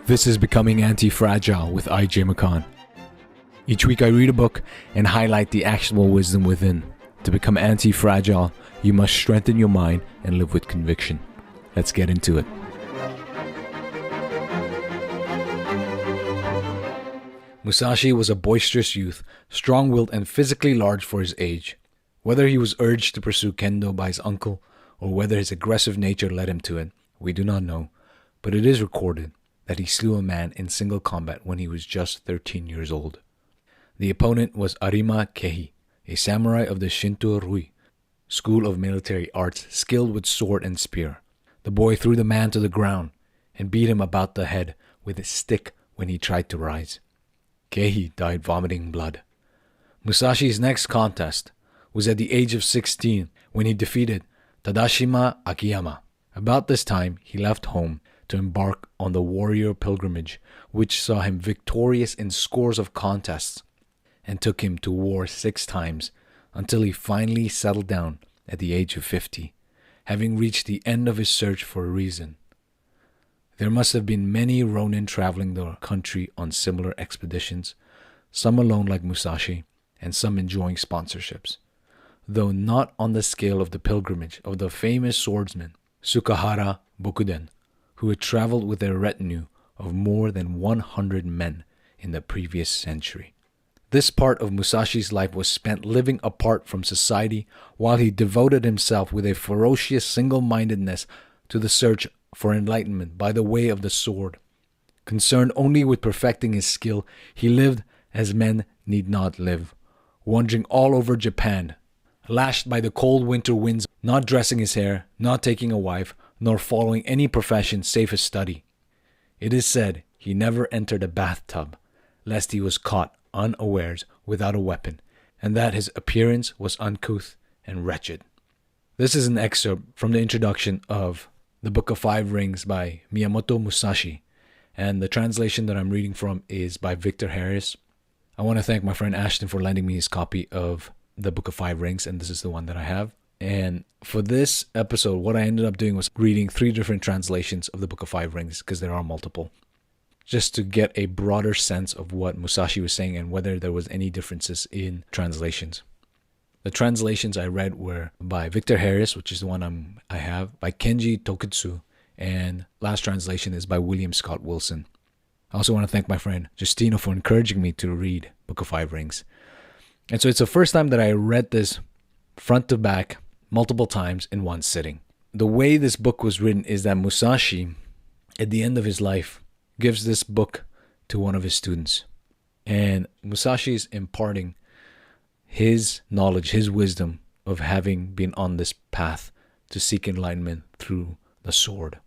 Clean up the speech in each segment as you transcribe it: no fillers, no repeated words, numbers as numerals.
This is Becoming Antifragile with I.J. McCon. Each week I read a book and highlight the actionable wisdom within. To become anti-fragile, you must strengthen your mind and live with conviction. Let's get into it. Musashi was a boisterous youth, strong-willed and physically large for his age. Whether he was urged to pursue kendo by his uncle, or whether his aggressive nature led him to it, we do not know, but it is recorded that he slew a man in single combat when he was just 13 years old. The opponent was Arima Kehi, a samurai of the Shinto Rui school of military arts, skilled with sword and spear. The boy threw the man to the ground and beat him about the head with a stick when he tried to rise. Kehi died vomiting blood. Musashi's next contest was at the age of 16 when he defeated Tadashima Akiyama. About this time, he left home to embark on the warrior pilgrimage, which saw him victorious in scores of contests and took him to war 6 times until he finally settled down at the age of 50, having reached the end of his search for a reason. There must have been many ronin traveling the country on similar expeditions, some alone like Musashi, and some enjoying sponsorships, though not on the scale of the pilgrimage of the famous swordsman Sukahara Bokuden, who had traveled with a retinue of more than 100 men in the previous century. This part of Musashi's life was spent living apart from society while he devoted himself with a ferocious single-mindedness to the search for enlightenment by the way of the sword. Concerned only with perfecting his skill, he lived as men need not live, wandering all over Japan, lashed by the cold winter winds, not dressing his hair, not taking a wife, nor following any profession save his study. It is said he never entered a bathtub, lest he was caught unawares without a weapon, and that his appearance was uncouth and wretched. This is an excerpt from the introduction of The Book of 5 Rings by Miyamoto Musashi, and the translation that I'm reading from is by Victor Harris. I want to thank my friend Ashton for lending me his copy of The Book of 5 Rings, and this is the one that I have. And for this episode, what I ended up doing was reading 3 different translations of the Book of 5 Rings, because there are multiple, just to get a broader sense of what Musashi was saying and whether there was any differences in translations. The translations I read were by Victor Harris, which is the one I have, by Kenji Tokutsu, and last translation is by William Scott Wilson. I also want to thank my friend Justino for encouraging me to read Book of 5 Rings. And so it's the first time that I read this front to back multiple times in one sitting. The way this book was written is that Musashi, at the end of his life, gives this book to one of his students. And Musashi is imparting his knowledge, his wisdom of having been on this path to seek enlightenment through the sword.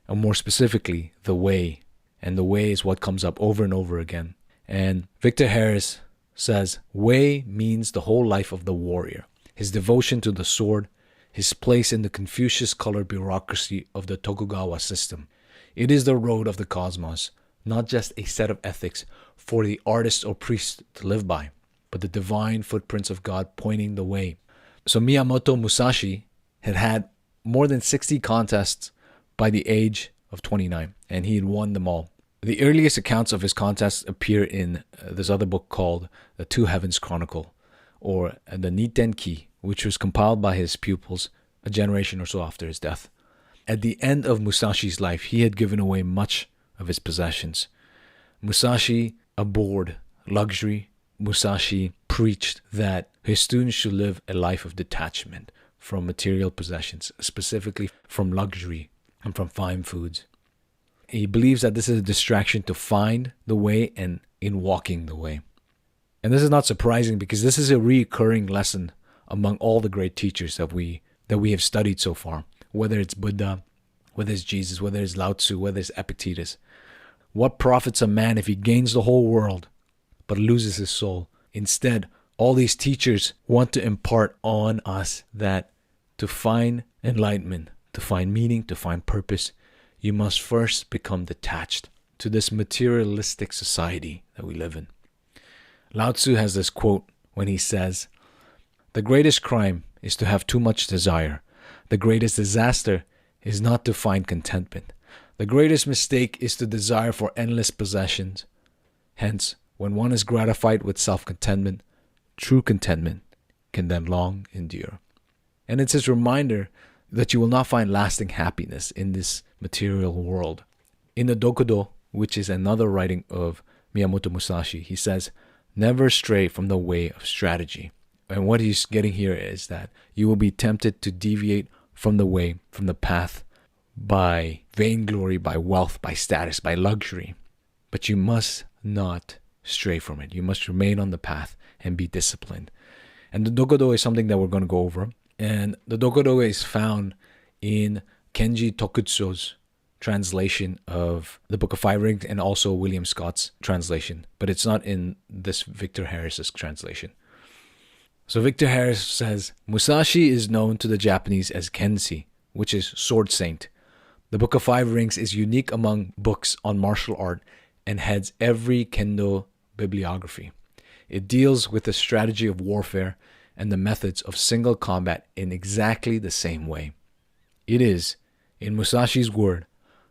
And more specifically, the way. And the way is what comes up over and over again. And Victor Harris says, way means the whole life of the warrior, his devotion to the sword, his place in the Confucius-colored bureaucracy of the Tokugawa system. It is the road of the cosmos, not just a set of ethics for the artist or priest to live by, but the divine footprints of God pointing the way. So Miyamoto Musashi had more than 60 contests by the age of 29, and he had won them all. The earliest accounts of his contests appear in this other book called The Two Heavens Chronicle, or the Nitenki, which was compiled by his pupils a generation or so after his death. At the end of Musashi's life, he had given away much of his possessions. Musashi abhorred luxury. Musashi preached that his students should live a life of detachment from material possessions, specifically from luxury and from fine foods. He believes that this is a distraction to find the way and in walking the way. And this is not surprising because this is a recurring lesson among all the great teachers that we have studied so far, whether it's Buddha, whether it's Jesus, whether it's Lao Tzu, whether it's Epictetus. What profits a man if he gains the whole world but loses his soul? Instead, all these teachers want to impart on us that to find enlightenment, to find meaning, to find purpose, you must first become detached to this materialistic society that we live in. Lao Tzu has this quote when he says, "The greatest crime is to have too much desire. The greatest disaster is not to find contentment. The greatest mistake is to desire for endless possessions. Hence, when one is gratified with self-contentment, true contentment can then long endure. And it's his reminder that you will not find lasting happiness in this material world. In the Dokkodo, which is another writing of Miyamoto Musashi, he says, never stray from the way of strategy. And what he's getting here is that you will be tempted to deviate from the way, from the path, by vainglory, by wealth, by status, by luxury. But you must not stray from it. You must remain on the path and be disciplined. And the Dokkodo is something that we're going to go over. And the Dokkodo is found in Kenji Tokutsu's translation of the Book of Five Rings and also William Scott's translation. But it's not in this Victor Harris's translation. So Victor Harris says, Musashi is known to the Japanese as Kenshi, which is sword saint. The Book of Five Rings is unique among books on martial art and heads every kendo bibliography. It deals with the strategy of warfare and the methods of single combat in exactly the same way. It is, in Musashi's word,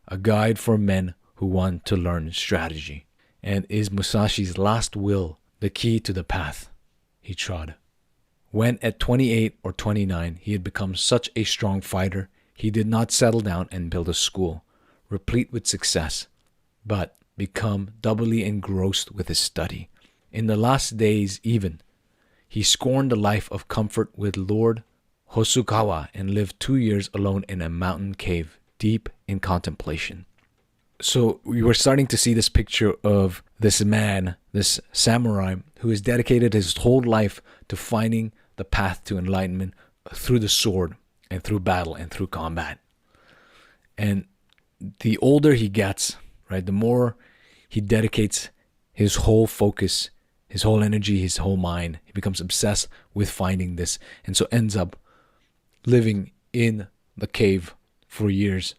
a guide for men who want to learn strategy, and is Musashi's last will, the key to the path he trod. When at 28 or 29 he had become such a strong fighter, he did not settle down and build a school, replete with success, but become doubly engrossed with his study. In the last days even, he scorned the life of comfort with Lord Hosokawa and lived 2 years alone in a mountain cave, deep in contemplation. So we were starting to see this picture of this man, this samurai, who has dedicated his whole life to finding the path to enlightenment through the sword and through battle and through combat. And the older he gets, right, the more he dedicates his whole focus, his whole energy, his whole mind. He becomes obsessed with finding this, and so ends up living in the cave for years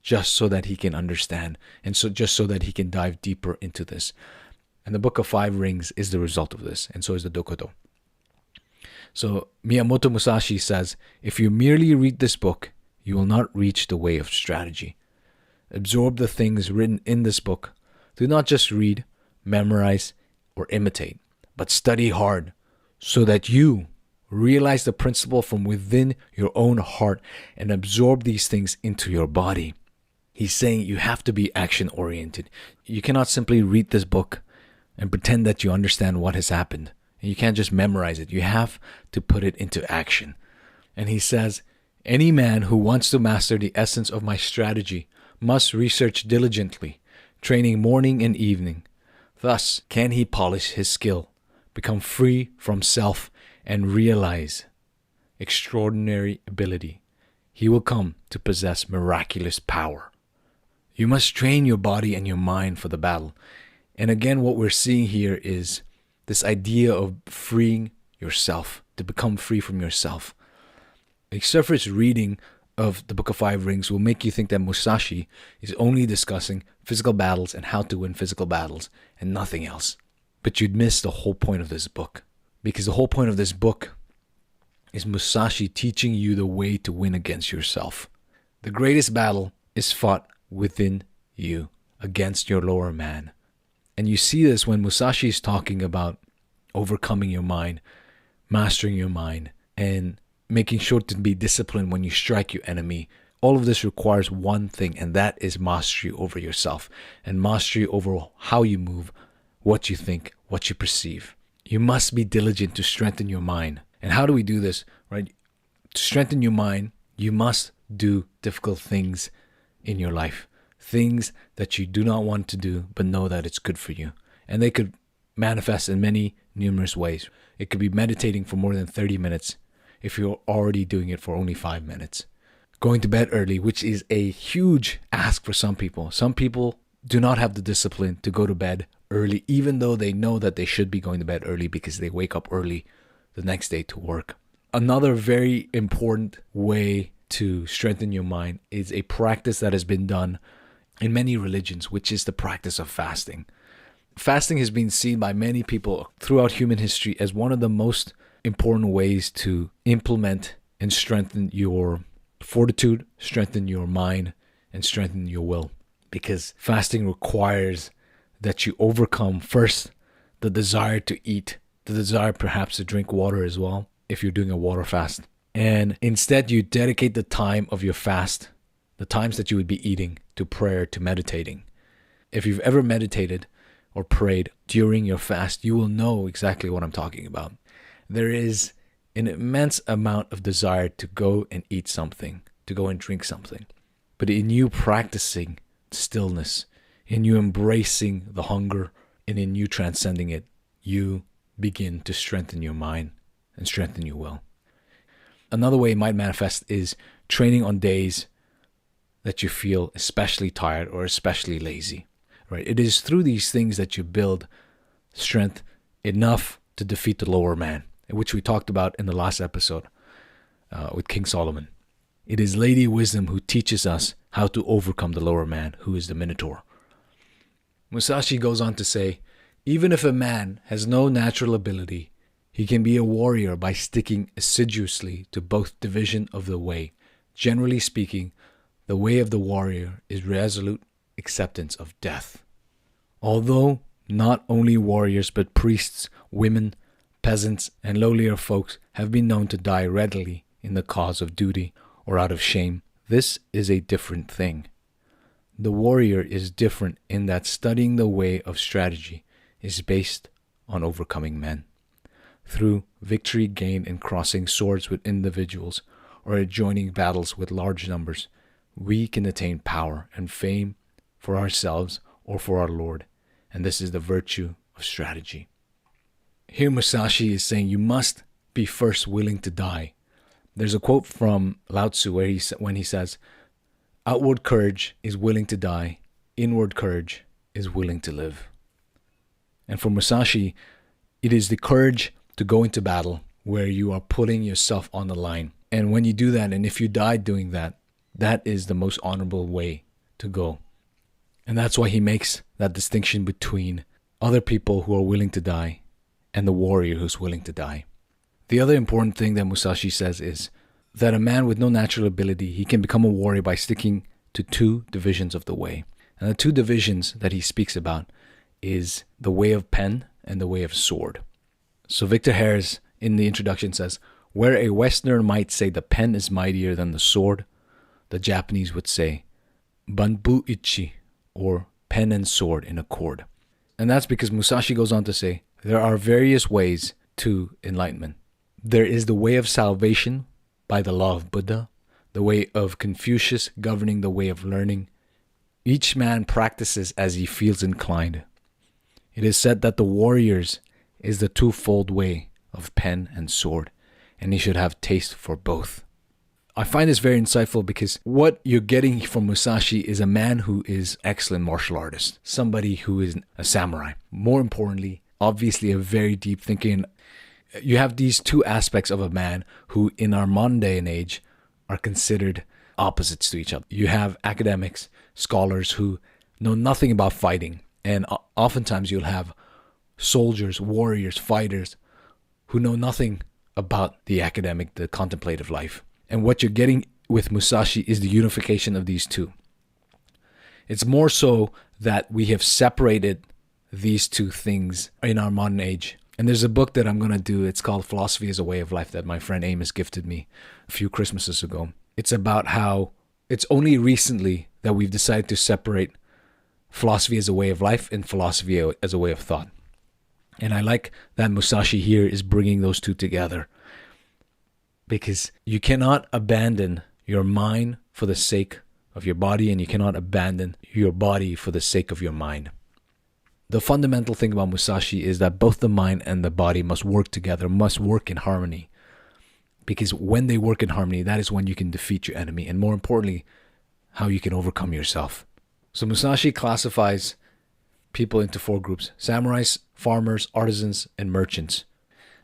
just so that he can understand, and so just so that he can dive deeper into this. And the Book of Five Rings is the result of this, and so is the Dokkodo. So Miyamoto Musashi says, if you merely read this book, you will not reach the way of strategy. Absorb the things written in this book. Do not just read, memorize, or imitate, but study hard so that you realize the principle from within your own heart and absorb these things into your body. He's saying you have to be action-oriented. You cannot simply read this book and pretend that you understand what has happened. And you can't just memorize it. You have to put it into action. And he says, any man who wants to master the essence of my strategy must research diligently, training morning and evening. Thus can he polish his skill, become free from self, and realize extraordinary ability. He will come to possess miraculous power. You must train your body and your mind for the battle. And again, what we're seeing here is this idea of freeing yourself, to become free from yourself. A surface reading of the Book of Five Rings will make you think that Musashi is only discussing physical battles and how to win physical battles and nothing else. But you'd miss the whole point of this book. Because the whole point of this book is Musashi teaching you the way to win against yourself. The greatest battle is fought within you, against your lower man. And you see this when Musashi is talking about overcoming your mind, mastering your mind, and making sure to be disciplined when you strike your enemy. All of this requires one thing, and that is mastery over yourself and mastery over how you move, what you think, what you perceive. You must be diligent to strengthen your mind. And how do we do this, right? To strengthen your mind, you must do difficult things in your life. Things that you do not want to do, but know that it's good for you. And they could manifest in many numerous ways. It could be meditating for more than 30 minutes if you're already doing it for only 5 minutes. Going to bed early, which is a huge ask for some people. Some people do not have the discipline to go to bed early, even though they know that they should be going to bed early because they wake up early the next day to work. Another very important way to strengthen your mind is a practice that has been done in many religions, which is the practice of fasting. Fasting has been seen by many people throughout human history as one of the most important ways to implement and strengthen your fortitude, strengthen your mind, and strengthen your will. because fasting requires that you overcome first the desire to eat, the desire perhaps to drink water as well, if you're doing a water fast. And instead you dedicate the time of your fast, the times that you would be eating, to prayer, to meditating. If you've ever meditated or prayed during your fast, you will know exactly what I'm talking about. There is an immense amount of desire to go and eat something, to go and drink something. But in you practicing stillness, in you embracing the hunger, and in you transcending it, you begin to strengthen your mind and strengthen your will. Another way it might manifest is training on days that you feel especially tired or especially lazy. Right? It is through these things that you build strength enough to defeat the lower man, which we talked about in the last episode with King Solomon. It is Lady Wisdom who teaches us how to overcome the lower man, who is the Minotaur. Musashi goes on to say, even if a man has no natural ability, he can be a warrior by sticking assiduously to both division of the way. Generally speaking, the way of the warrior is resolute acceptance of death. Although not only warriors but priests, women, peasants, and lowlier folks have been known to die readily in the cause of duty or out of shame, this is a different thing. The warrior is different in that studying the way of strategy is based on overcoming men. Through victory gained in crossing swords with individuals or adjoining battles with large numbers, we can attain power and fame for ourselves or for our Lord, and this is the virtue of strategy. Here Musashi is saying you must be first willing to die. There's a quote from Lao Tzu when he says, outward courage is willing to die, inward courage is willing to live. And for Musashi, it is the courage to go into battle where you are putting yourself on the line. And when you do that, and if you die doing that, that is the most honorable way to go. And that's why he makes that distinction between other people who are willing to die and the warrior who's willing to die. The other important thing that Musashi says is that a man with no natural ability, he can become a warrior by sticking to two divisions of the way. And the two divisions that he speaks about is the way of pen and the way of sword. So Victor Harris in the introduction says, where a Westerner might say the pen is mightier than the sword, the Japanese would say banbu ichi, or pen and sword in accord. And that's because Musashi goes on to say, there are various ways to enlightenment. There is the way of salvation by the law of Buddha, the way of Confucius governing the way of learning. Each man practices as he feels inclined. It is said that the warrior's is the twofold way of pen and sword, and he should have taste for both. I find this very insightful because what you're getting from Musashi is a man who is excellent martial artist, somebody who is a samurai. More importantly, obviously a very deep thinking. You have these two aspects of a man who in our modern day and age are considered opposites to each other. You have academics, scholars who know nothing about fighting, and oftentimes you'll have soldiers, warriors, fighters who know nothing about the academic, the contemplative life. And what you're getting with Musashi is the unification of these two. It's more so that we have separated these two things in our modern age. And there's a book that I'm going to do. It's called Philosophy as a Way of Life that my friend Amos gifted me a few Christmases ago. It's about how it's only recently that we've decided to separate philosophy as a way of life and philosophy as a way of thought. And I like that Musashi here is bringing those two together, because you cannot abandon your mind for the sake of your body, and you cannot abandon your body for the sake of your mind. The fundamental thing about Musashi is that both the mind and the body must work together, must work in harmony. Because when they work in harmony, that is when you can defeat your enemy, and more importantly, how you can overcome yourself. So Musashi classifies people into four groups: samurais, farmers, artisans, and merchants.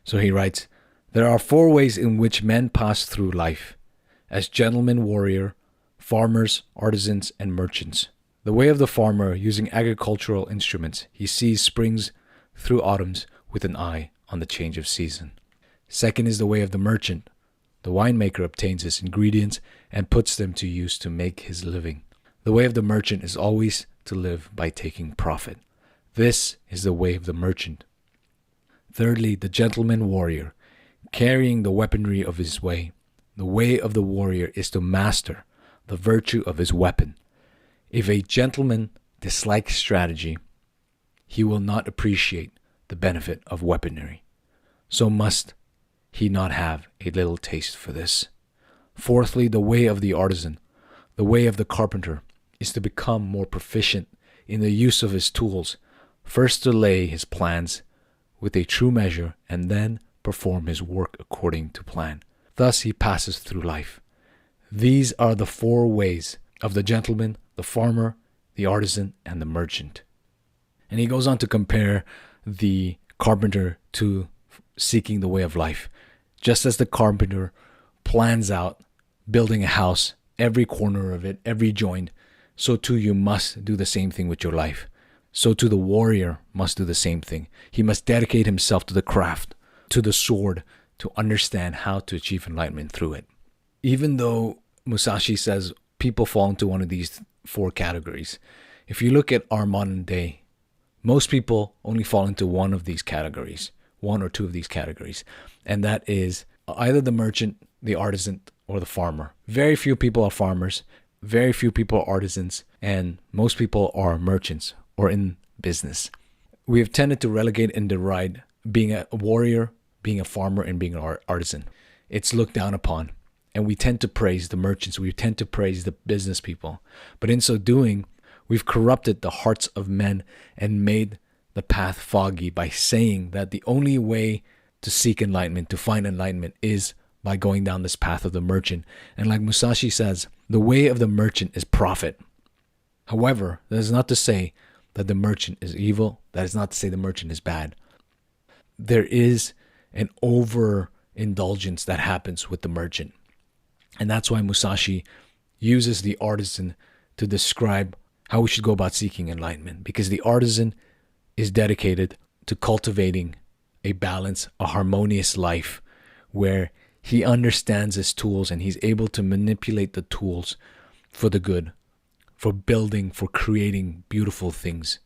So he writes, there are four ways in which men pass through life: as gentleman warrior, farmers, artisans, and merchants. The way of the farmer, using agricultural instruments, he sees springs through autumns with an eye on the change of season. Second is the way of the merchant. The winemaker obtains his ingredients and puts them to use to make his living. The way of the merchant is always to live by taking profit. This is the way of the merchant. Thirdly, the gentleman warrior, carrying the weaponry of his way. The way of the warrior is to master the virtue of his weapon. If a gentleman dislikes strategy, he will not appreciate the benefit of weaponry. So must he not have a little taste for this. Fourthly, the way of the artisan, the way of the carpenter, is to become more proficient in the use of his tools, first to lay his plans with a true measure and then perform his work according to plan. Thus he passes through life. These are the 4 ways of the gentleman, the farmer, the artisan, and the merchant. And he goes on to compare the carpenter to seeking the way of life. Just as the carpenter plans out building a house, every corner of it, every joint, so too you must do the same thing with your life. So too the warrior must do the same thing. He must dedicate himself to the craft, to the sword, to understand how to achieve enlightenment through it. Even though Musashi says people fall into one of these 4 categories, if you look at our modern day, most people only fall into one of these categories, 1 or 2 of these categories, and that is either the merchant, the artisan, or the farmer. Very few people are farmers, very few people are artisans, and most people are merchants or in business. We have tended to relegate and deride being a warrior, being a farmer, and being an artisan. It's looked down upon, and we tend to praise the merchants, we tend to praise the business people, but in so doing, we've corrupted the hearts of men and made the path foggy by saying that the only way to seek enlightenment, to find enlightenment, is by going down this path of the merchant. And like Musashi says, the way of the merchant is profit. However, that is not to say that the merchant is evil. That is not to say the merchant is bad. There is an overindulgence that happens with the merchant. And that's why Musashi uses the artisan to describe how we should go about seeking enlightenment. Because the artisan is dedicated to cultivating a balance, a harmonious life where he understands his tools and he's able to manipulate the tools for the good, for building, for creating beautiful things.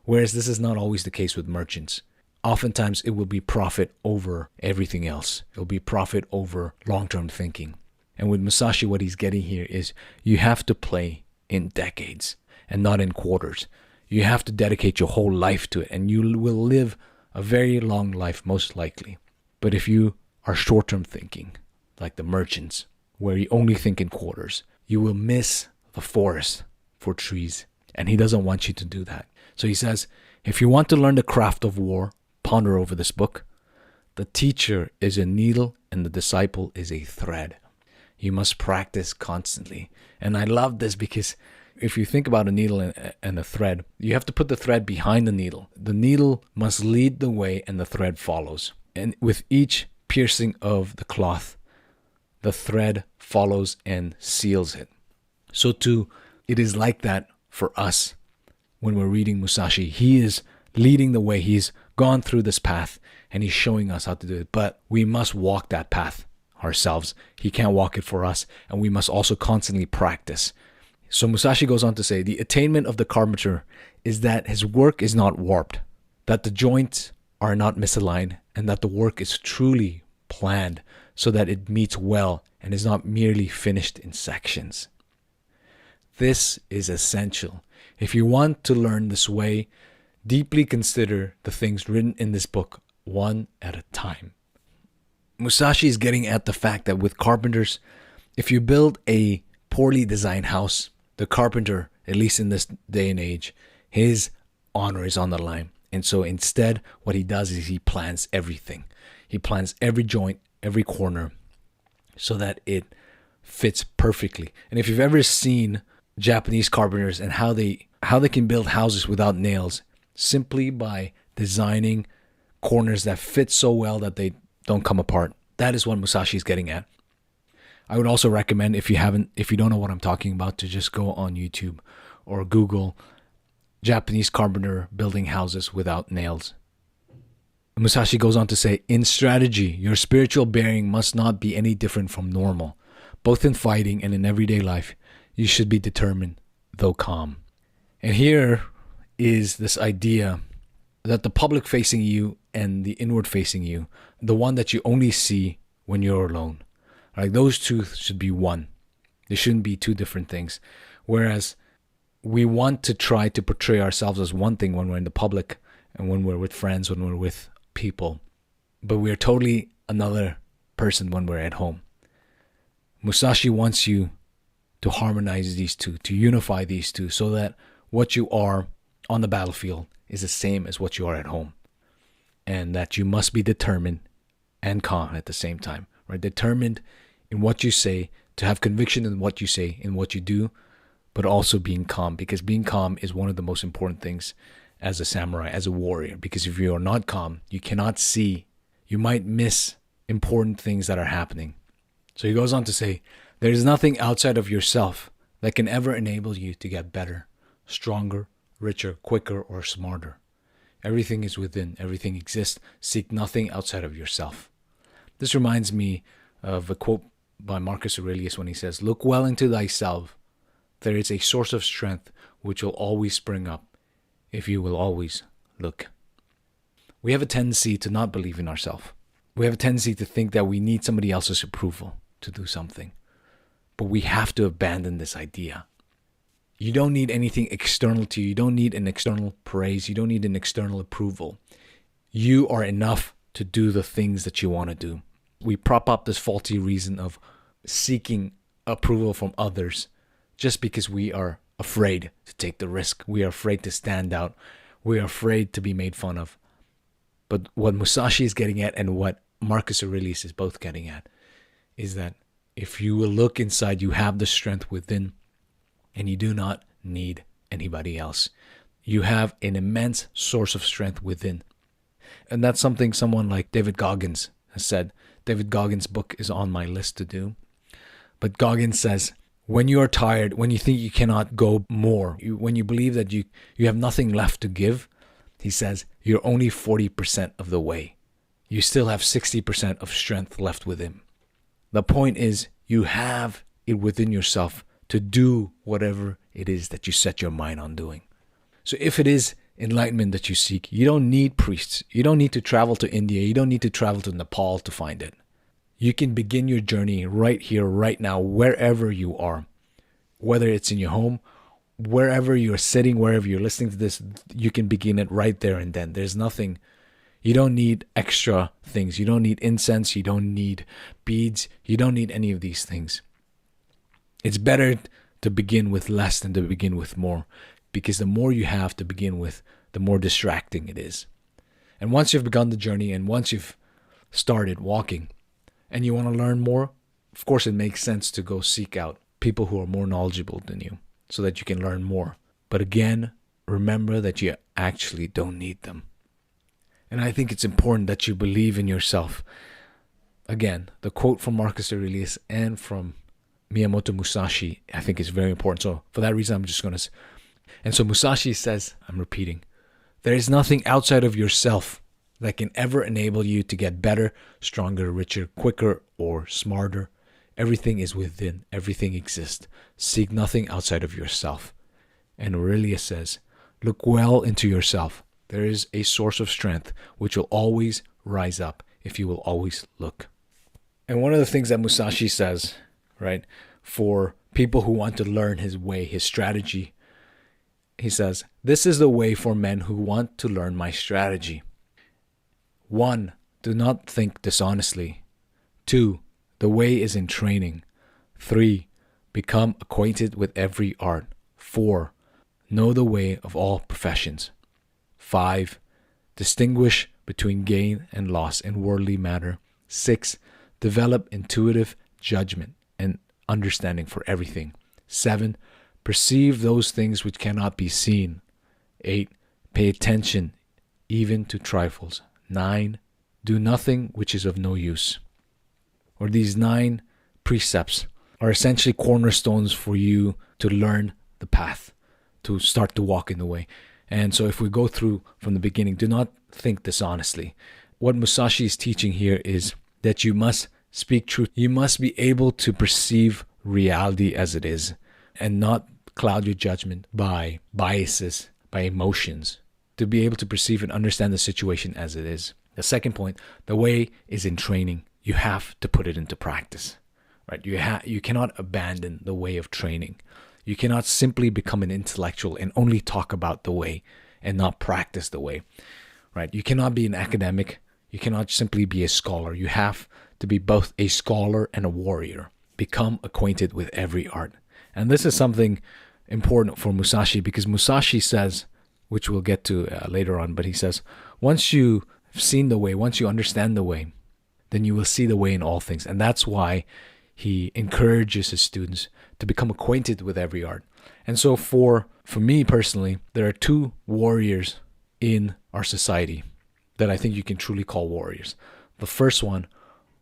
Whereas this is not always the case with merchants. Oftentimes it will be profit over everything else. It will be profit over long-term thinking. And with Musashi, what he's getting here is you have to play in decades and not in quarters. You have to dedicate your whole life to it, and you will live a very long life most likely. But if you are short-term thinking, like the merchants, where you only think in quarters, you will miss the forest for trees. And he doesn't want you to do that. So he says, if you want to learn the craft of war, ponder over this book. The teacher is a needle and the disciple is a thread. You must practice constantly. And I love this because if you think about a needle and a thread, you have to put the thread behind the needle. The needle must lead the way and the thread follows. And with each piercing of the cloth, the thread follows and seals it. So too, it is like that for us when we're reading Musashi. He is leading the way. He's gone through this path and he's showing us how to do it. But we must walk that path ourselves. He can't walk it for us, and we must also constantly practice. So Musashi goes on to say, the attainment of the carpenter is that his work is not warped, that the joints are not misaligned, and that the work is truly planned so that it meets well and is not merely finished in sections. This is essential. If you want to learn this way, deeply consider the things written in this book one at a time. Musashi is getting at the fact that with carpenters, if you build a poorly designed house, the carpenter, at least in this day and age, his honor is on the line. And so instead, what he does is he plans everything. He plans every joint, every corner, so that it fits perfectly. And if you've ever seen Japanese carpenters and how they can build houses without nails, simply by designing corners that fit so well that they don't come apart. That is what Musashi is getting at. I would also recommend, if you don't know what I'm talking about, to just go on YouTube or Google Japanese carpenter building houses without nails. Musashi goes on to say, in strategy, your spiritual bearing must not be any different from normal. Both in fighting and in everyday life, you should be determined though calm. And here is this idea that the public facing you and the inward facing you, the one that you only see when you're alone, right? Those two should be one. They shouldn't be two different things. Whereas we want to try to portray ourselves as one thing when we're in the public and when we're with friends, when we're with people, but we're totally another person when we're at home. Musashi wants you to harmonize these two, to unify these two, so that what you are on the battlefield is the same as what you are at home. And that you must be determined and calm at the same time, right? Determined in what you say, to have conviction in what you say, in what you do, but also being calm, because being calm is one of the most important things as a samurai, as a warrior. Because if you are not calm, you cannot see, you might miss important things that are happening. So he goes on to say, there is nothing outside of yourself that can ever enable you to get better, stronger, richer, quicker, or smarter. Everything is within, everything exists. Seek nothing outside of yourself. This reminds me of a quote by Marcus Aurelius when he says, look well into thyself. There is a source of strength which will always spring up if you will always look. We have a tendency to not believe in ourselves. We have a tendency to think that we need somebody else's approval to do something. But we have to abandon this idea. You don't need anything external to you. You don't need an external praise. You don't need an external approval. You are enough to do the things that you want to do. We prop up this faulty reason of seeking approval from others just because we are afraid to take the risk. We are afraid to stand out. We are afraid to be made fun of. But what Musashi is getting at and what Marcus Aurelius is both getting at is that if you will look inside, you have the strength within and you do not need anybody else. You have an immense source of strength within. And that's something someone like David Goggins has said. David Goggins' book is on my list to do. But Goggins says, when you are tired, when you think you cannot go more, when you believe that you have nothing left to give, he says, you're only 40% of the way. You still have 60% of strength left within. The point is, you have it within yourself to do whatever it is that you set your mind on doing. So if it is enlightenment that you seek, you don't need priests. You don't need to travel to India. You don't need to travel to Nepal to find it. You can begin your journey right here, right now, wherever you are. Whether it's in your home, wherever you're sitting, wherever you're listening to this, you can begin it right there and then. There's nothing. You don't need extra things. You don't need incense. You don't need beads. You don't need any of these things. It's better to begin with less than to begin with more, because the more you have to begin with, the more distracting it is. And once you've begun the journey and once you've started walking and you want to learn more, of course it makes sense to go seek out people who are more knowledgeable than you so that you can learn more. But again, remember that you actually don't need them. And I think it's important that you believe in yourself. Again, the quote from Marcus Aurelius and from Miyamoto Musashi, I think is very important. So for that reason, I'm just going to... And so Musashi says, I'm repeating, there is nothing outside of yourself that can ever enable you to get better, stronger, richer, quicker, or smarter. Everything is within. Everything exists. Seek nothing outside of yourself. And Aurelius says, look well into yourself. There is a source of strength which will always rise up if you will always look. And one of the things that Musashi says, right, for people who want to learn his way, his strategy, he says, this is the way for men who want to learn my strategy. 1. Do not think dishonestly. 2. The way is in training. 3. Become acquainted with every art. 4. Know the way of all professions. 5. Distinguish between gain and loss in worldly matter. 6. Develop intuitive judgment and understanding for everything. 7. Perceive those things which cannot be seen. 8. Pay attention even to trifles. 9. Do nothing which is of no use. Or these 9 precepts are essentially cornerstones for you to learn the path, to start to walk in the way. And so if we go through from the beginning, do not think dishonestly. What Musashi is teaching here is that you must speak truth. You must be able to perceive reality as it is and not cloud your judgment by biases, by emotions, to be able to perceive and understand the situation as it is. The second point, the way is in training. You have to put it into practice, right? You cannot abandon the way of training. You cannot simply become an intellectual and only talk about the way and not practice the way, right? You cannot be an academic. You cannot simply be a scholar. You have to be both a scholar and a warrior. Become acquainted with every art. And this is something important for Musashi, because Musashi says, which we'll get to later on, but he says, once you've seen the way, once you understand the way, then you will see the way in all things. And that's why he encourages his students to become acquainted with every art. And so for me personally, there are two warriors in our society that I think you can truly call warriors. The first one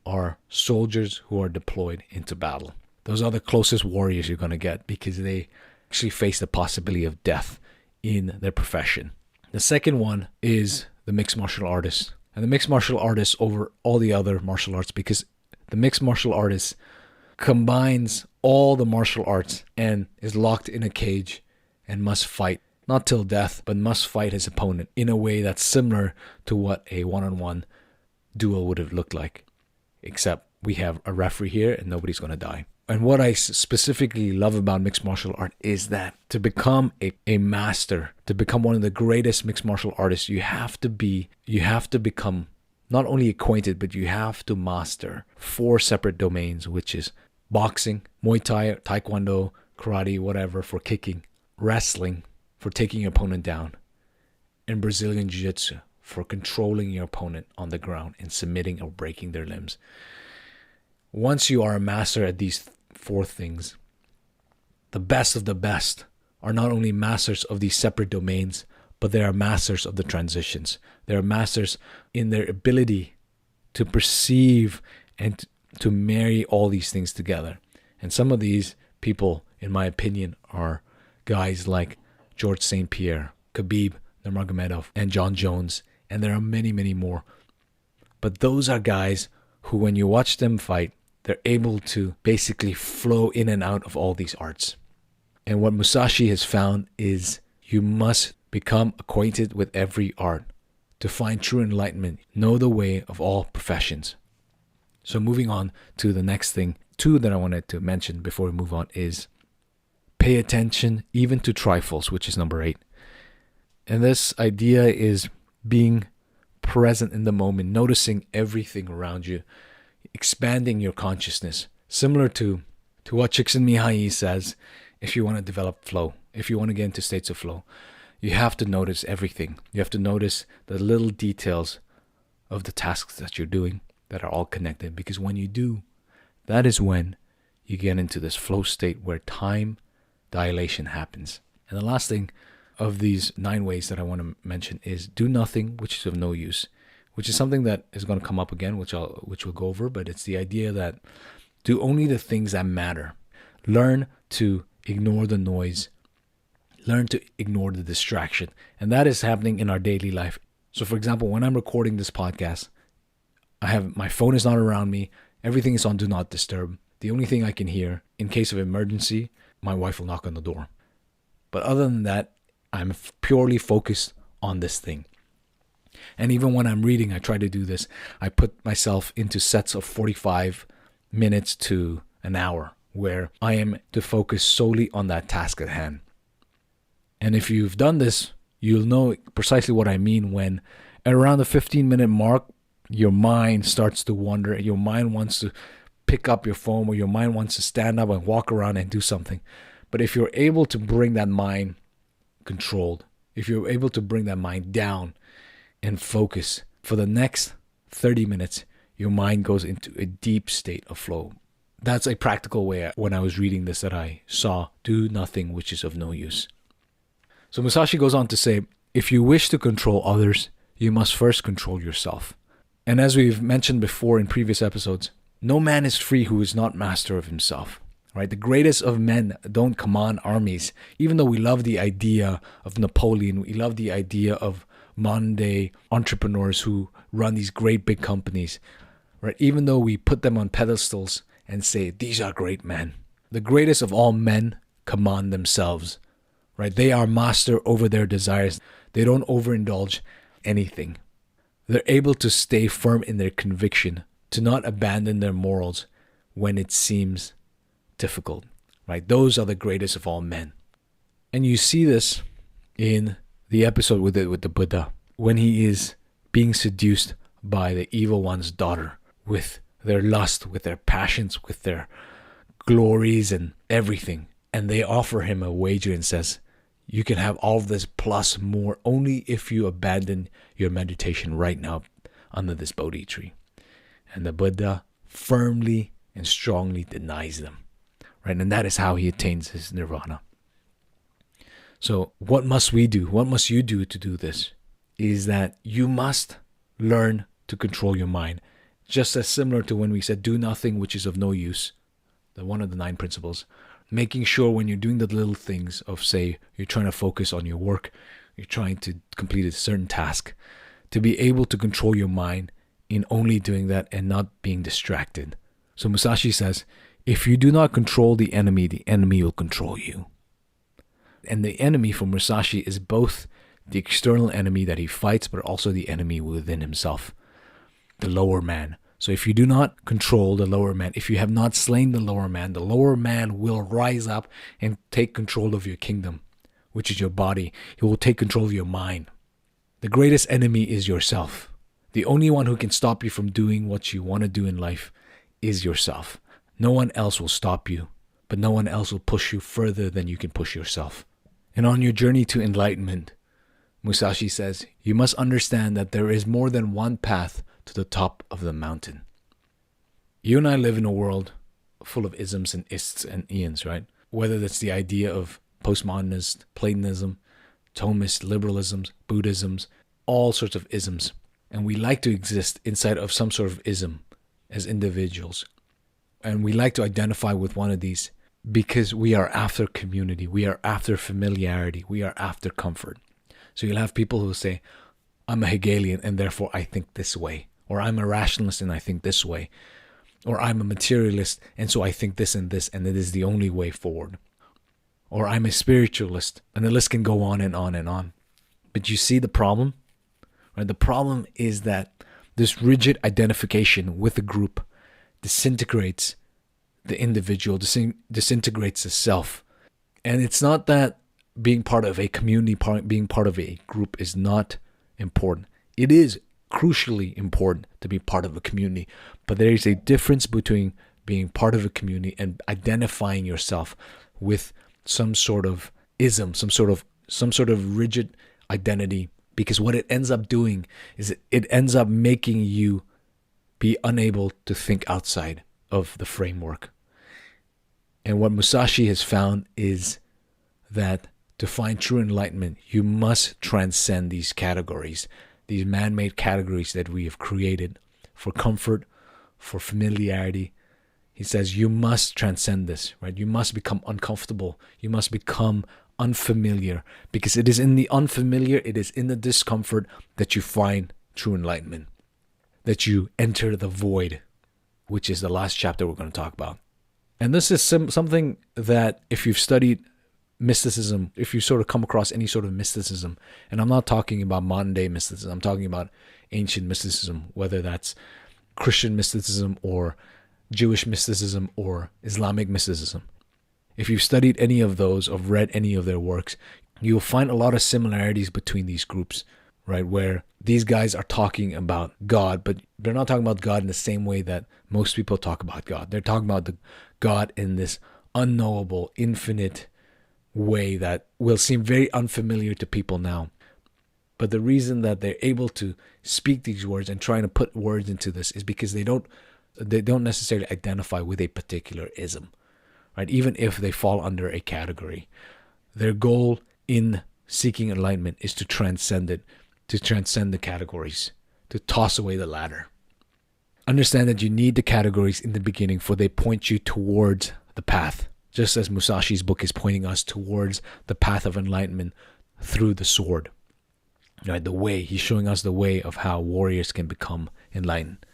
are soldiers who are deployed into battle. Those are the closest warriors you're going to get, because they actually face the possibility of death in their profession. The second one is the mixed martial artist. And the mixed martial artist over all the other martial arts, because the mixed martial artist combines all the martial arts and is locked in a cage and must fight, not till death, but must fight his opponent in a way that's similar to what a one-on-one duel would have looked like. Except we have a referee here and nobody's going to die. And what I specifically love about mixed martial art is that to become a master, to become one of the greatest mixed martial artists, you have to become not only acquainted, but you have to master 4 separate domains, which is boxing, Muay Thai, Taekwondo, karate, whatever, for kicking, wrestling, for taking your opponent down, and Brazilian Jiu-Jitsu, for controlling your opponent on the ground and submitting or breaking their limbs. Once you are a master at these 4 things, the best of the best are not only masters of these separate domains, but they are masters of the transitions. They are masters in their ability to perceive and to marry all these things together. And some of these people, in my opinion, are guys like George St. Pierre, Khabib Nurmagomedov, and John Jones. And there are many, many more. But those are guys who, when you watch them fight, they're able to basically flow in and out of all these arts. And what Musashi has found is you must become acquainted with every art to find true enlightenment. Know the way of all professions. So moving on to the next thing, 2 that I wanted to mention before we move on is pay attention even to trifles, which is number 8. And this idea is being present in the moment, noticing everything around you, expanding your consciousness. Similar to what Csikszentmihalyi says, if you want to develop flow, if you want to get into states of flow, you have to notice everything. You have to notice the little details of the tasks that you're doing that are all connected. Because when you do, that is when you get into this flow state where time dilation happens. And the last thing of these 9 ways that I want to mention is do nothing which is of no use, which is something that is going to come up again, which we'll go over, but it's the idea that do only the things that matter. Learn to ignore the noise. Learn to ignore the distraction. And that is happening in our daily life. So for example, when I'm recording this podcast, my phone is not around me. Everything is on do not disturb. The only thing I can hear in case of emergency, my wife will knock on the door. But other than that, I'm purely focused on this thing. And even when I'm reading, I try to do this. I put myself into sets of 45 minutes to an hour where I am to focus solely on that task at hand. And if you've done this, you'll know precisely what I mean when at around the 15-minute mark, your mind starts to wander. Your mind wants to pick up your phone, or your mind wants to stand up and walk around and do something. But if you're able to bring that mind controlled, if you're able to bring that mind down and focus for the next 30 minutes, your mind goes into a deep state of flow. That's a practical way when I was reading this that I saw do nothing which is of no use. So Musashi goes on to say, if you wish to control others, you must first control yourself. And as we've mentioned before in previous episodes, no man is free who is not master of himself. Right? The greatest of men don't command armies. Even though we love the idea of Napoleon, we love the idea of modern day entrepreneurs who run these great big companies. Right? Even though we put them on pedestals and say, these are great men. The greatest of all men command themselves, right? They are master over their desires. They don't overindulge anything. They're able to stay firm in their conviction, to not abandon their morals when it seems difficult, right? Those are the greatest of all men. And you see this in the episode with the Buddha, when he is being seduced by the evil one's daughter with their lust, with their passions, with their glories and everything. And they offer him a wager and says, you can have all of this plus more only if you abandon your meditation right now under this Bodhi tree. And the Buddha firmly and strongly denies them, right? And that is how he attains his nirvana. So what must we do? What must you do to do this? Is that you must learn to control your mind. Just as similar to when we said, do nothing which is of no use, one of the 9 principles. Making sure when you're doing the little things of, say, you're trying to focus on your work, you're trying to complete a certain task, to be able to control your mind in only doing that and not being distracted. So Musashi says, if you do not control the enemy will control you. And the enemy for Musashi is both the external enemy that he fights, but also the enemy within himself, the lower man. So if you do not control the lower man, if you have not slain the lower man will rise up and take control of your kingdom, which is your body. He will take control of your mind. The greatest enemy is yourself. The only one who can stop you from doing what you want to do in life is yourself. No one else will stop you, but no one else will push you further than you can push yourself. And on your journey to enlightenment, Musashi says, you must understand that there is more than one path to the top of the mountain. You and I live in a world full of isms and ists and eons, right? Whether that's the idea of postmodernist, Platonism, Thomist, liberalisms, Buddhisms, all sorts of isms. And we like to exist inside of some sort of ism as individuals. And we like to identify with one of these because we are after community, we are after familiarity, we are after comfort. So you'll have people who say, I'm a Hegelian and therefore I think this way. Or I'm a rationalist and I think this way. Or I'm a materialist and so I think this and it is the only way forward. Or I'm a spiritualist, and the list can go on and on and on. But you see the problem? Right? The problem is that this rigid identification with a group disintegrates the individual, disintegrates the self. And it's not that being part of a community, being part of a group is not important. It is crucially important to be part of a community, but there is a difference between being part of a community and identifying yourself with some sort of ism, some sort of rigid identity, because what it ends up doing is it ends up making you be unable to think outside of the framework. And what Musashi has found is that to find true enlightenment, you must transcend these categories, these man-made categories that we have created for comfort, for familiarity. He says you must transcend this, right? You must become uncomfortable. You must become unfamiliar, because it is in the unfamiliar, it is in the discomfort that you find true enlightenment, that you enter the void, which is the last chapter we're going to talk about. And this is something that if you've studied mysticism, if you sort of come across any sort of mysticism, and I'm not talking about modern day mysticism, I'm talking about ancient mysticism, whether that's Christian mysticism or Jewish mysticism or Islamic mysticism. If you've studied any of those or read any of their works, you'll find a lot of similarities between these groups, right? Where these guys are talking about God, but they're not talking about God in the same way that most people talk about God. They're talking about the God in this unknowable, infinite way that will seem very unfamiliar to people now. But the reason that they're able to speak these words and trying to put words into this is because they don't necessarily identify with a particular ism, right? Even if they fall under a category. Their goal in seeking enlightenment is to transcend it, to transcend the categories, to toss away the ladder. Understand that you need the categories in the beginning, for they point you towards the path, just as Musashi's book is pointing us towards the path of enlightenment through the sword. Right, the way, he's showing us the way of how warriors can become enlightened.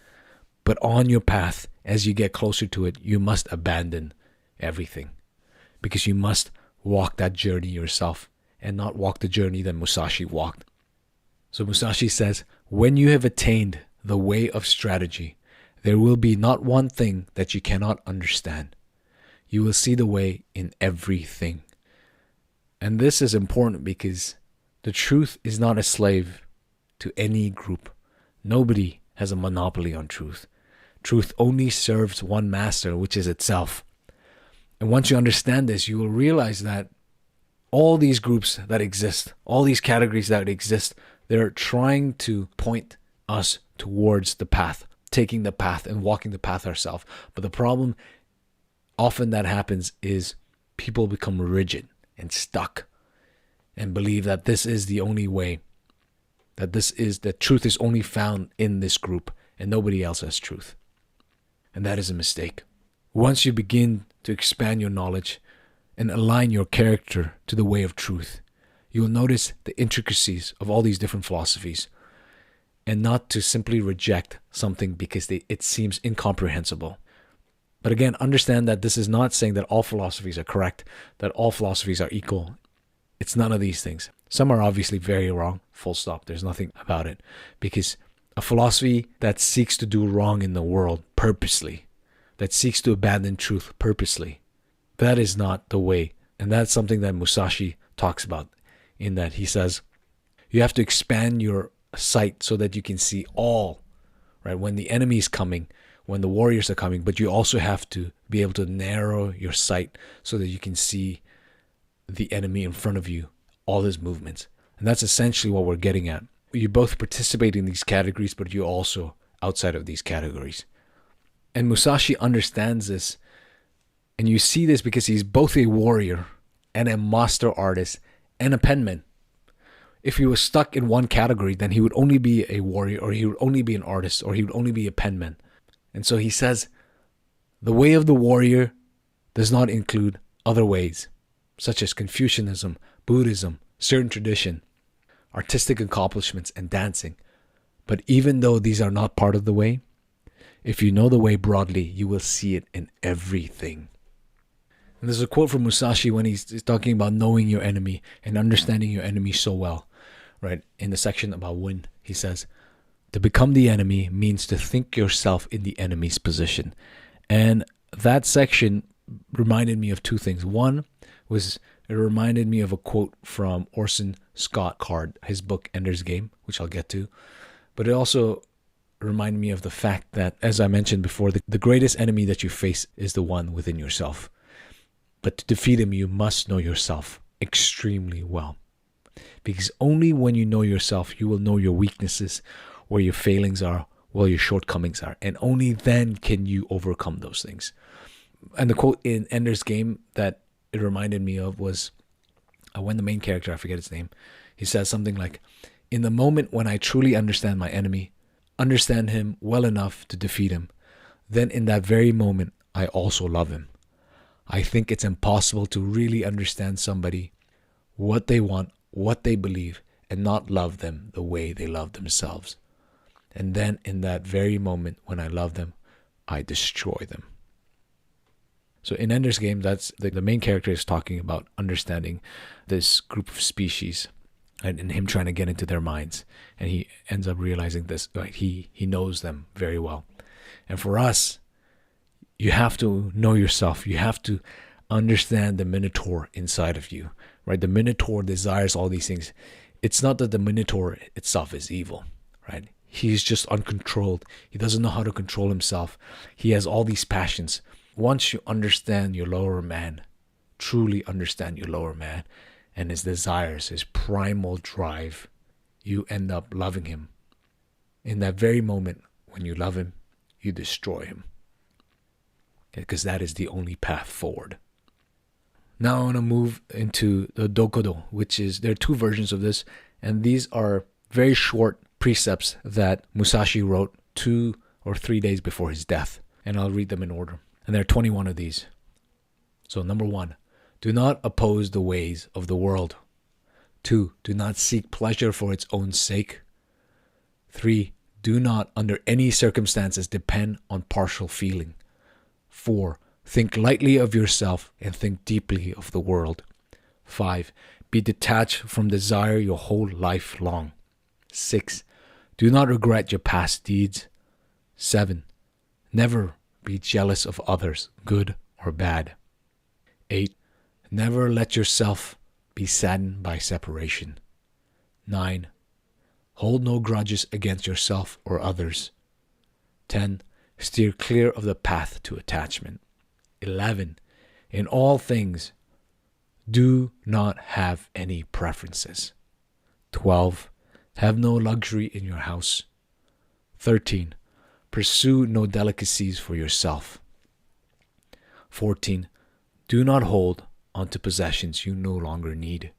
But on your path, as you get closer to it, you must abandon everything, because you must walk that journey yourself and not walk the journey that Musashi walked. So Musashi says, when you have attained the way of strategy, there will be not one thing that you cannot understand. You will see the way in everything. And this is important because the truth is not a slave to any group. Nobody has a monopoly on truth. Truth only serves one master, which is itself. And once you understand this, you will realize that all these groups that exist, all these categories that exist, they're trying to point us towards the path, taking the path and walking the path ourselves. But the problem often that happens is people become rigid and stuck and believe that this is the only way, that truth is only found in this group and nobody else has truth. And that is a mistake. Once you begin to expand your knowledge and align your character to the way of truth, you will notice the intricacies of all these different philosophies and not to simply reject something because it seems incomprehensible. But again, understand that this is not saying that all philosophies are correct, that all philosophies are equal. It's none of these things. Some are obviously very wrong, full stop. There's nothing about it. Because a philosophy that seeks to do wrong in the world purposely, that seeks to abandon truth purposely, that is not the way. And that's something that Musashi talks about, in that he says, you have to expand your sight so that you can see all, right? When the enemy is coming, when the warriors are coming, but you also have to be able to narrow your sight so that you can see the enemy in front of you, all his movements. And that's essentially what we're getting at. You both participate in these categories, but you also outside of these categories. And Musashi understands this. And you see this because he's both a warrior and a master artist and a penman. If he was stuck in one category, then he would only be a warrior, or he would only be an artist, or he would only be a penman. And so he says, the way of the warrior does not include other ways, such as Confucianism, Buddhism, certain tradition, artistic accomplishments, and dancing. But even though these are not part of the way, if you know the way broadly, you will see it in everything. And there's a quote from Musashi when he's talking about knowing your enemy and understanding your enemy so well, right? In the section about Win, he says, to become the enemy means to think yourself in the enemy's position. And that section reminded me of two things. One was, it reminded me of a quote from Orson Scott Card, his book Ender's Game, which I'll get to. But it also reminded me of the fact that, as I mentioned before, the greatest enemy that you face is the one within yourself. But to defeat him, you must know yourself extremely well. Because only when you know yourself, you will know your weaknesses, where your failings are, where your shortcomings are. And only then can you overcome those things. And the quote in Ender's Game that it reminded me of was when the main character, I forget his name, he says something like, in the moment when I truly understand my enemy, understand him well enough to defeat him, then in that very moment, I also love him. I think it's impossible to really understand somebody, what they want, what they believe, and not love them the way they love themselves. And then in that very moment when I love them, I destroy them. So in Ender's Game, that's the main character is talking about understanding this group of species and him trying to get into their minds. And he ends up realizing this, right? He knows them very well. And for us, you have to know yourself. You have to understand the Minotaur inside of you, right? The Minotaur desires all these things. It's not that the Minotaur itself is evil, right? He's just uncontrolled. He doesn't know how to control himself. He has all these passions. Once you understand your lower man, truly understand your lower man and his desires, his primal drive, you end up loving him. In that very moment, when you love him, you destroy him. Because that is the only path forward. Now I want to move into the Dokkodo, which is, there are two versions of this, and these are very short precepts that Musashi wrote 2 or 3 days before his death. And I'll read them in order. And there are 21 of these. So number 1, do not oppose the ways of the world. 2, do not seek pleasure for its own sake. 3, do not under any circumstances depend on partial feeling. 4, think lightly of yourself and think deeply of the world. 5. Be detached from desire your whole life long. 6. Do not regret your past deeds. 7. Never be jealous of others, good or bad. 8. Never let yourself be saddened by separation. 9. Hold no grudges against yourself or others. 10. Steer clear of the path to attachment. 11. In all things, do not have any preferences. 12. Have no luxury in your house. 13. Pursue no delicacies for yourself. 14. Do not hold onto possessions you no longer need.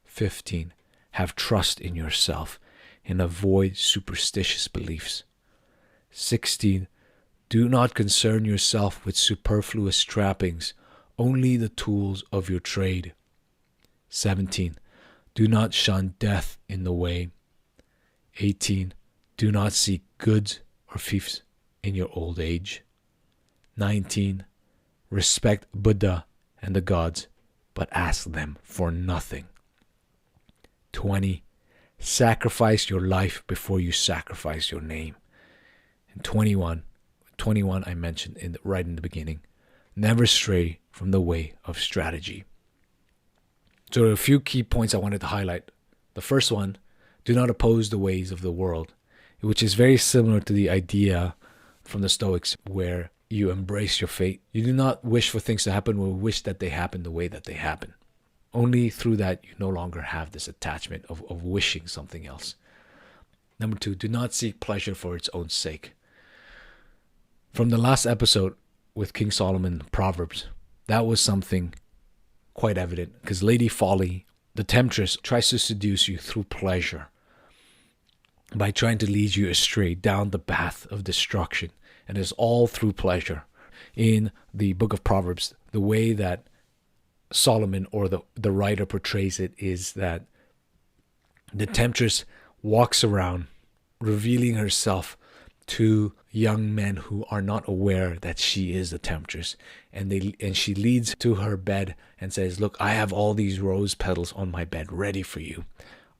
15. Have trust in yourself and avoid superstitious beliefs. 16. Do not concern yourself with superfluous trappings, only the tools of your trade. 17. Do not shun death in the way. 18. Do not seek goods or fiefs in your old age. 19. Respect Buddha and the gods, but ask them for nothing. 20. Sacrifice your life before you sacrifice your name. And 21 I mentioned right in the beginning. Never stray from the way of strategy. So there are a few key points I wanted to highlight. The first one, do not oppose the ways of the world, which is very similar to the idea from the Stoics where you embrace your fate. You do not wish for things to happen or wish that they happen the way that they happen. Only through that you no longer have this attachment of wishing something else. Number 2, do not seek pleasure for its own sake. From the last episode with King Solomon, Proverbs, that was something quite evident because Lady Folly, the temptress, tries to seduce you through pleasure by trying to lead you astray down the path of destruction. And it's all through pleasure. In the book of Proverbs, the way that Solomon or the writer portrays it is that the temptress walks around revealing herself to young men who are not aware that she is a temptress, and she leads to her bed and says, look, I have all these rose petals on my bed ready for you.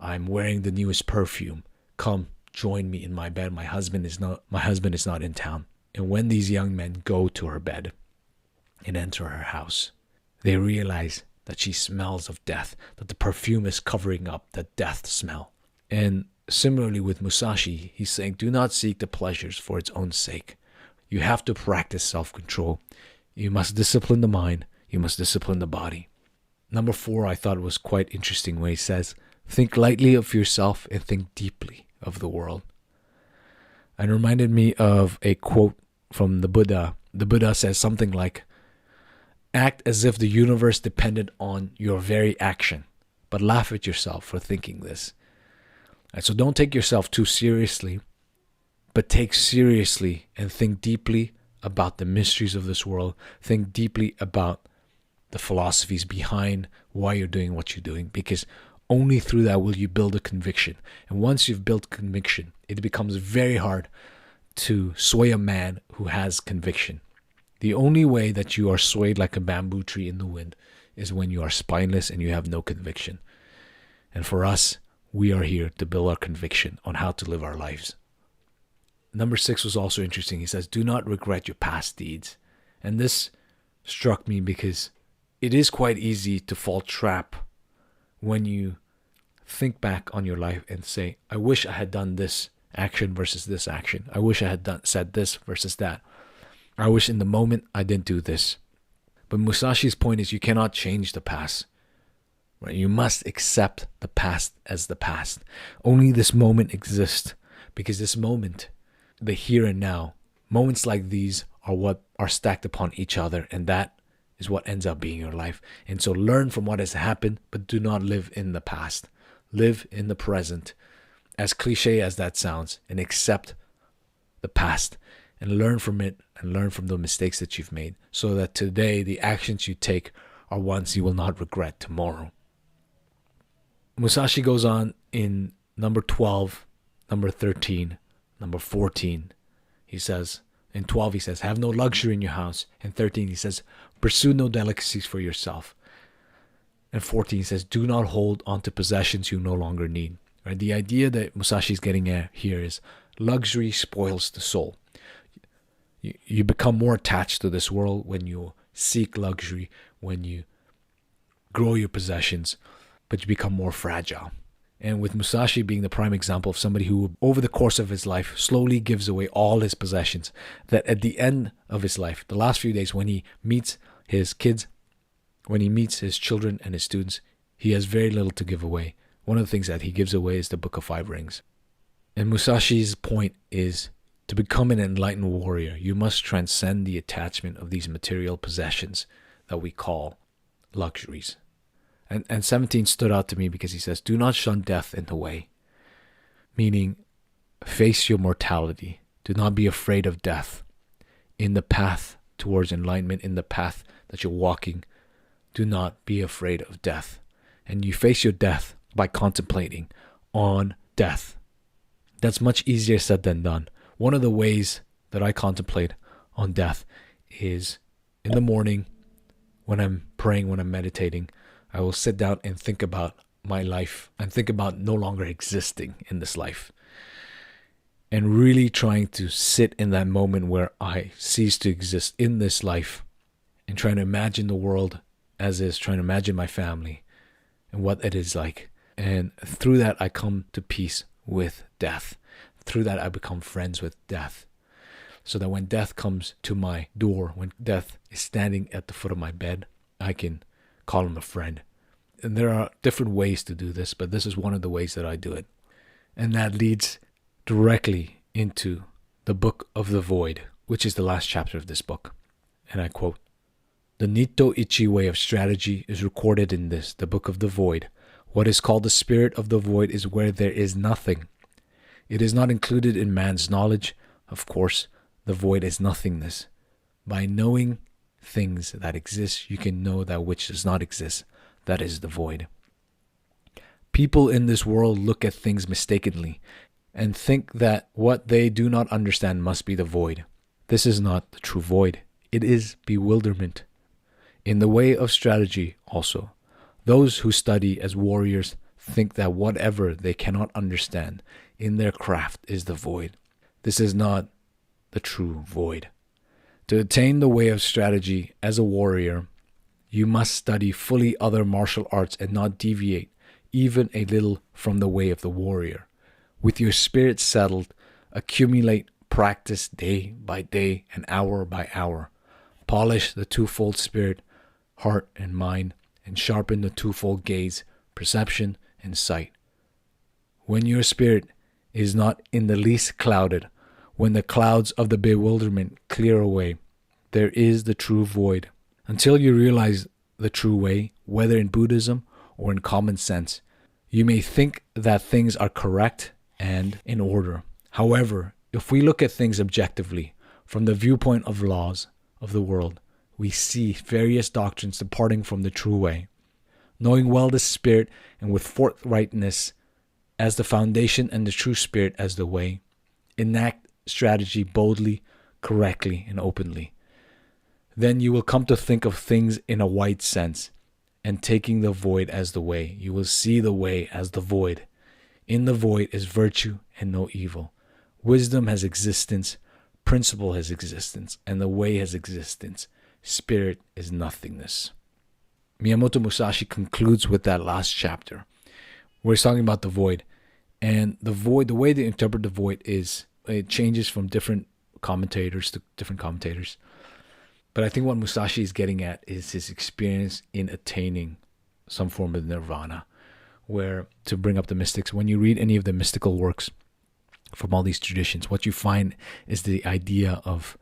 I'm wearing the newest perfume. Come join me in my bed. My husband is not in town. And when these young men go to her bed and enter her house, they realize that she smells of death, that the perfume is covering up the death smell. And similarly with Musashi, he's saying, do not seek the pleasures for its own sake. You have to practice self-control. You must discipline the mind. You must discipline the body. Number 4, I thought was quite interesting where he says, think lightly of yourself and think deeply of the world. And it reminded me of a quote from the Buddha. The Buddha says something like, act as if the universe depended on your very action, but laugh at yourself for thinking this. And so don't take yourself too seriously, but take seriously and think deeply about the mysteries of this world. Think deeply about the philosophies behind why you're doing what you're doing, because only through that will you build a conviction. And once you've built conviction, it becomes very hard to sway a man who has conviction. The only way that you are swayed like a bamboo tree in the wind is when you are spineless and you have no conviction. And for us, we are here to build our conviction on how to live our lives. Number 6 was also interesting. He says, do not regret your past deeds. And this struck me because it is quite easy to fall trap when you think back on your life and say, I wish I had done this action versus this action. I wish I had said this versus that. I wish in the moment I didn't do this. But Musashi's point is you cannot change the past. Right? You must accept the past as the past. Only this moment exists because this moment, the here and now, moments like these are what are stacked upon each other, and that is what ends up being your life. And so learn from what has happened, but do not live in the past. Live in the present, as cliche as that sounds, and accept the past and learn from it and learn from the mistakes that you've made so that today the actions you take are ones you will not regret tomorrow. Musashi goes on in number 12, number 13, number 14. He says, in 12 he says, have no luxury in your house. In 13 he says, pursue no delicacies for yourself. and 14 says, do not hold on to possessions you no longer need. Right? The idea that Musashi is getting at here is luxury spoils the soul. You become more attached to this world when you seek luxury, when you grow your possessions, but you become more fragile. And with Musashi being the prime example of somebody who, over the course of his life, slowly gives away all his possessions, that at the end of his life, the last few days, when he meets his kids, when he meets his children and his students, he has very little to give away. One of the things that he gives away is the Book of Five Rings. And Musashi's point is, to become an enlightened warrior, you must transcend the attachment of these material possessions that we call luxuries. And 17 stood out to me because he says, do not shun death in the way. Meaning, face your mortality. Do not be afraid of death. In the path towards enlightenment, in the path that you're walking, do not be afraid of death. And you face your death by contemplating on death. That's much easier said than done. One of the ways that I contemplate on death is in the morning when I'm praying, when I'm meditating, I will sit down and think about my life and think about no longer existing in this life. And really trying to sit in that moment where I cease to exist in this life and trying to imagine the world as is, trying to imagine my family and what it is like. And through that, I come to peace with death. Through that, I become friends with death. So that when death comes to my door, when death is standing at the foot of my bed, I can call him a friend. And there are different ways to do this, but this is one of the ways that I do it. And that leads directly into the Book of the Void, which is the last chapter of this book. And I quote, the Nitto Ichi way of strategy is recorded in this, the Book of the Void. What is called the spirit of the void is where there is nothing. It is not included in man's knowledge. Of course, the void is nothingness. By knowing things that exist, you can know that which does not exist. That is the void. People in this world look at things mistakenly and think that what they do not understand must be the void. This is not the true void. It is bewilderment. In the way of strategy also, those who study as warriors think that whatever they cannot understand in their craft is the void. This is not the true void. To attain the way of strategy as a warrior, you must study fully other martial arts and not deviate even a little from the way of the warrior. With your spirit settled, accumulate practice day by day and hour by hour. Polish the twofold spirit, heart and mind, and sharpen the twofold gaze, perception and sight. When your spirit is not in the least clouded, when the clouds of the bewilderment clear away, there is the true void. Until you realize the true way, whether in Buddhism or in common sense, you may think that things are correct and in order. However, if we look at things objectively, from the viewpoint of laws of the world, we see various doctrines departing from the true way. Knowing well the spirit and with forthrightness as the foundation and the true spirit as the way, enact strategy boldly, correctly, and openly. Then you will come to think of things in a wide sense, and taking the void as the way, you will see the way as the void. In the void is virtue and no evil. Wisdom has existence, principle has existence, and the way has existence. Spirit is nothingness. Miyamoto Musashi concludes with that last chapter, where he's talking about the void. And the void, the way they interpret the void is, it changes from different commentators to different commentators. But I think what Musashi is getting at is his experience in attaining some form of nirvana, where, to bring up the mystics, when you read any of the mystical works from all these traditions, what you find is the idea of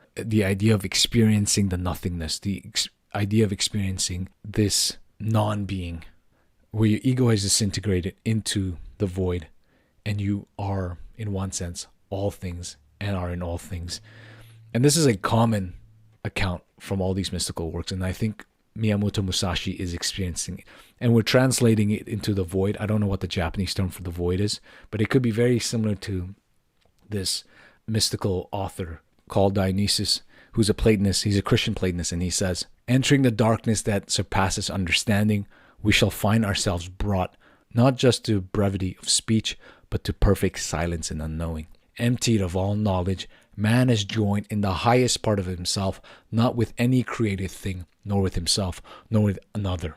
experiencing the nothingness, the idea of experiencing this non-being, where your ego has disintegrated into the void, and you are, in one sense, all things and are in all things. And this is a common account from all these mystical works, and I think Miyamoto Musashi is experiencing it. And we're translating it into the void. I don't know what the Japanese term for the void is, but it could be very similar to this mystical author called Dionysius, who's a Platonist. He's a Christian Platonist, and he says, entering the darkness that surpasses understanding, we shall find ourselves brought not just to brevity of speech, but to perfect silence and unknowing. Emptied of all knowledge, man is joined in the highest part of himself, not with any created thing, nor with himself, nor with another,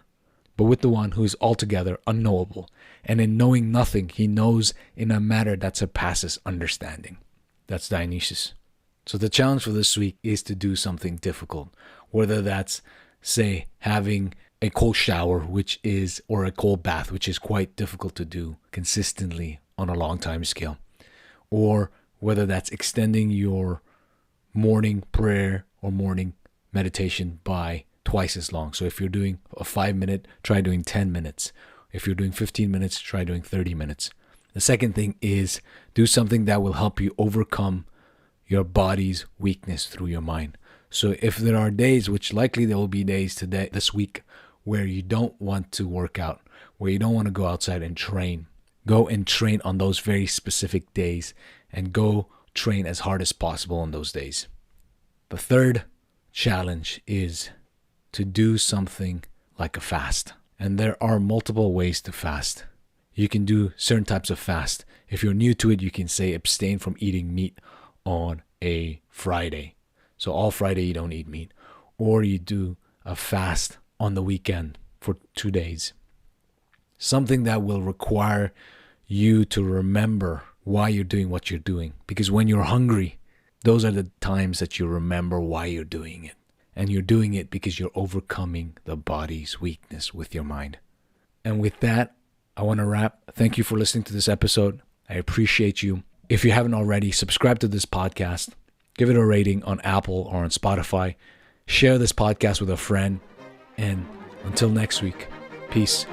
but with the one who is altogether unknowable. And in knowing nothing, he knows in a matter that surpasses understanding. That's Dionysius. So the challenge for this week is to do something difficult, whether that's, say, having a cold shower, or a cold bath, which is quite difficult to do consistently on a long time scale, or whether that's extending your morning prayer or morning meditation by twice as long. So if you're doing a 5-minute, try doing 10 minutes. If you're doing 15 minutes, try doing 30 minutes. The second thing is do something that will help you overcome your body's weakness through your mind. So if there are days, which likely there will be days this week, where you don't want to work out, where you don't want to go outside and train, go and train on those very specific days, and go train as hard as possible on those days. The third challenge is to do something like a fast. And there are multiple ways to fast. You can do certain types of fast. If you're new to it, you can say abstain from eating meat on a Friday. So all Friday you don't eat meat. Or you do a fast on the weekend for 2 days. Something that will require you to remember why you're doing what you're doing. Because when you're hungry, those are the times that you remember why you're doing it. And you're doing it because you're overcoming the body's weakness with your mind. And with that, I want to wrap. Thank you for listening to this episode. I appreciate you. If you haven't already, subscribe to this podcast. Give it a rating on Apple or on Spotify. Share this podcast with a friend. And until next week, peace.